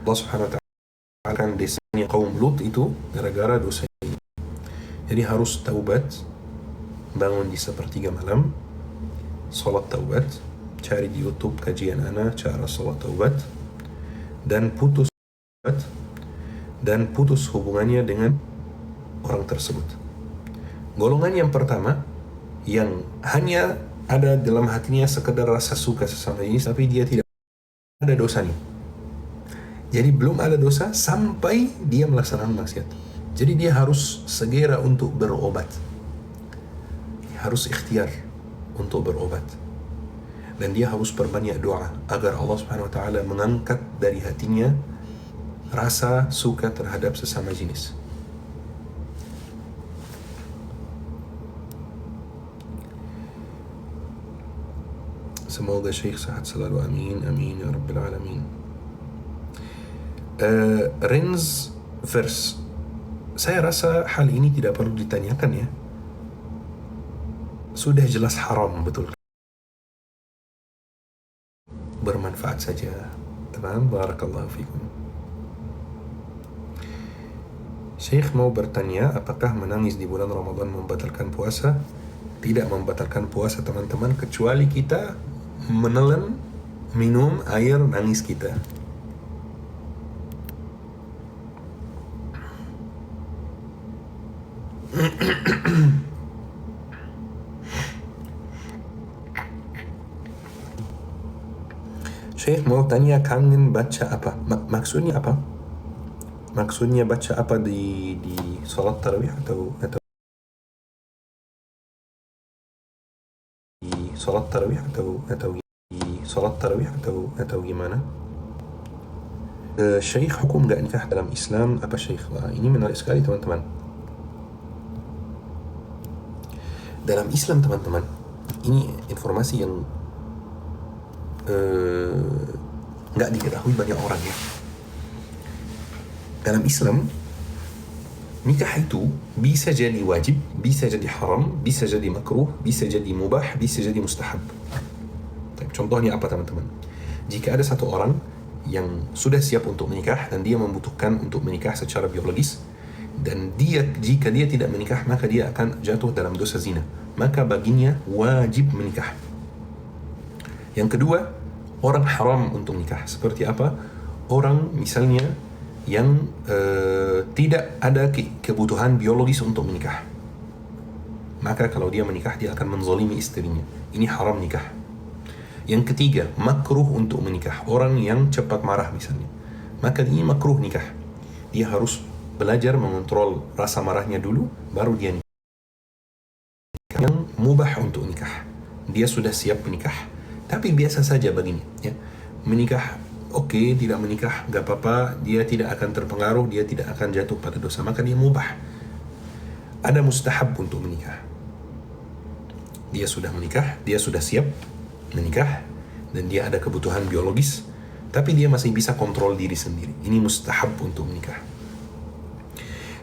Allah Subhanahu wa taala akan desanya kaum Lut itu gara-gara dosa ini. Jadi harus taubat, bangun di sepertiga malam, salat taubat, cari di YouTube kajian ana cara salat taubat, dan putus hubungannya dengan orang tersebut. Golongan yang pertama yang hanya ada dalam hatinya sekedar rasa suka sesama jenis tapi dia tidak ada dosanya. Jadi belum ada dosa sampai dia melaksanakan maksiat. Jadi dia harus segera untuk berobat. Harus ikhtiar untuk berobat. Dan dia harus perbanyak doa agar Allah Subhanahu wa taala mengangkat dari hatinya rasa suka terhadap sesama jenis. Semoga Syekh sehat selalu, amin, amin ya Rabbil Alamin. Renz verse, saya rasa hal ini tidak perlu ditanyakan ya. Sudah jelas haram, betul. Bermanfaat saja. Tamam, barakallahu fikum. Syekh mau bertanya, apakah menangis di bulan Ramadan membatalkan puasa? Tidak membatalkan puasa teman-teman, kecuali kita menelan minum air nangis kita. Syekh mau tanya, kangen baca apa? Maksudnya apa? Maksudnya baca apa di salat tarawih atau di salat tarawih atau gimana? Syekh, hukum gak nikah dalam Islam apa Syekh? Wah, ini menarik sekali teman-teman. Dalam Islam teman-teman, ini informasi yang nggak diketahui banyak orang ya. Dalam Islam, nikah itu bisa jadi wajib, bisa jadi haram, bisa jadi makruh, bisa jadi mubah, bisa jadi mustahab. Contohnya apa teman-teman? Jika ada satu orang yang sudah siap untuk menikah dan dia membutuhkan untuk menikah secara biologis, dan jika dia tidak menikah maka dia akan jatuh dalam dosa zina, maka baginya wajib menikah. Yang kedua, orang haram untuk nikah. Seperti apa? Orang misalnya yang tidak ada kebutuhan biologis untuk menikah, maka kalau dia menikah dia akan menzalimi istrinya. Ini haram nikah. Yang ketiga, makruh untuk menikah. Orang yang cepat marah misalnya, maka ini makruh nikah. Dia harus belajar mengontrol rasa marahnya dulu, baru dia nikah. Yang mubah untuk nikah, dia sudah siap menikah, tapi biasa saja baginya ya. Menikah oke, tidak menikah gak apa-apa, dia tidak akan terpengaruh, dia tidak akan jatuh pada dosa, maka dia mubah. Ada mustahab untuk menikah. Dia sudah menikah, dia sudah siap menikah, dan dia ada kebutuhan biologis, tapi dia masih bisa kontrol diri sendiri. Ini mustahab untuk menikah.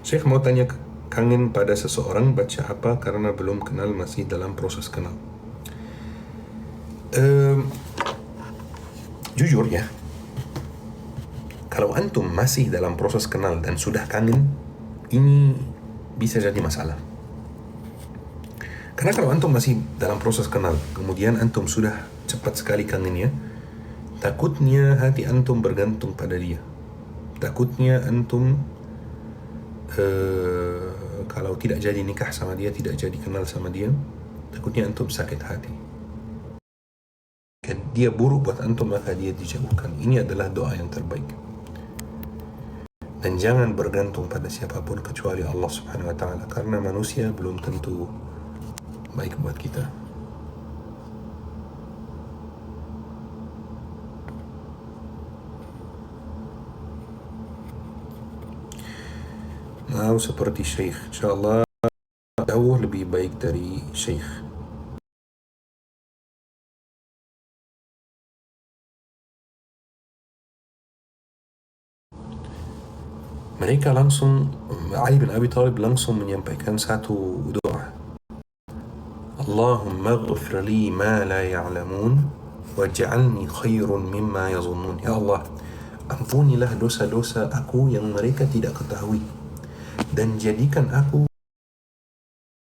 Syekh mau tanya, kangen pada seseorang, baca apa karena belum kenal, masih dalam proses kenal. Jujur ya, kalau antum masih dalam proses kenal dan sudah kangen, ini bisa jadi masalah. Karena kalau antum masih dalam proses kenal, kemudian antum sudah cepat sekali kangennya, takutnya hati antum bergantung pada dia. Takutnya antum kalau tidak jadi nikah sama dia, tidak jadi kenal sama dia, takutnya antum sakit hati. Dia buruk buat antum, maka dia dijauhkan. Ini adalah doa yang terbaik. Dan jangan bergantung pada siapapun kecuali Allah Subhanahu wa taala, karena manusia belum tentu baik buat kita. Mau seperti Syekh, insyaallah jauh lebih baik dari Syekh. Mereka langsung, Ali bin Abi Thalib langsung menyampaikan satu doa. Allahumma ighfir li ma la ya'lamun waj'alni khairun mimma yazunnun. Ya Allah, Ampunilah dosa-dosa aku yang mereka tidak ketahui, dan jadikan aku